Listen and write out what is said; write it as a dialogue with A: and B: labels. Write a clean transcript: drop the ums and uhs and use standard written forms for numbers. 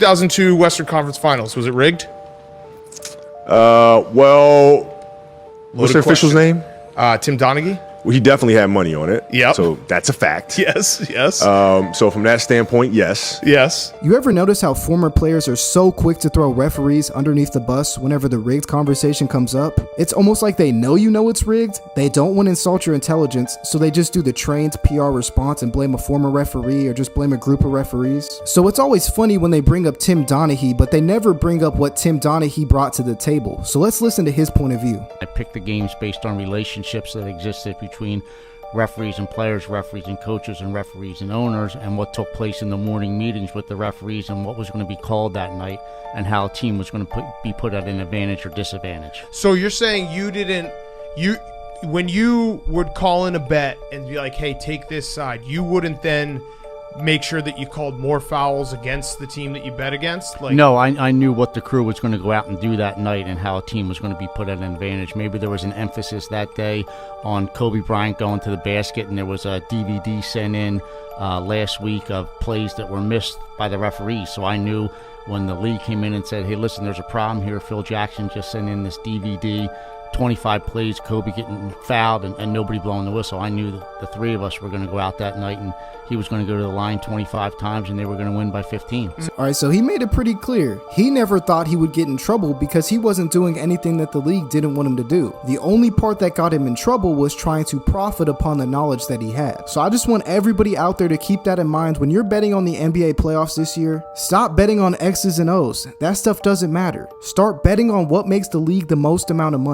A: 2002 Western Conference Finals, was it rigged?
B: Well, what's the official's name?
A: Tim Donaghy.
B: Well, he definitely had money on it.
A: Yep.
B: So that's a fact.
A: Yes, yes.
B: So from that standpoint, yes.
A: Yes.
C: You ever notice how former players are so quick to throw referees underneath the bus whenever the rigged conversation comes up? It's almost like they know you know it's rigged, they don't want to insult your intelligence, so they just do the trained PR response and blame a former referee or just blame a group of referees. So it's always funny when they bring up Tim Donaghy, but they never bring up what Tim Donaghy brought to the table. So let's listen to his point of view.
D: I picked the games based on relationships that existed between referees and players, referees and coaches, and referees and owners, and what took place in the morning meetings with the referees and what was going to be called that night and how a team was going to be put at an advantage or disadvantage.
A: So you're saying when you would call in a bet and be like, hey, take this side, you wouldn't then make sure that you called more fouls against the team that you bet against?
D: No, I knew what the crew was going to go out and do that night and how a team was going to be put at an advantage. Maybe there was an emphasis that day on Kobe Bryant going to the basket, and there was a DVD sent in last week of plays that were missed by the referees. So I knew when the league came in and said, hey, listen, there's a problem here. Phil Jackson just sent in this DVD, 25 plays, Kobe getting fouled and nobody blowing the whistle. I knew that the three of us were going to go out that night and he was going to go to the line 25 times and they were going to win by 15.
C: All right, so he made it pretty clear. He never thought he would get in trouble because he wasn't doing anything that the league didn't want him to do. The only part that got him in trouble was trying to profit upon the knowledge that he had. So I just want everybody out there to keep that in mind when you're betting on the NBA playoffs this year. Stop betting on X's and O's. That stuff doesn't matter. Start betting on what makes the league the most amount of money.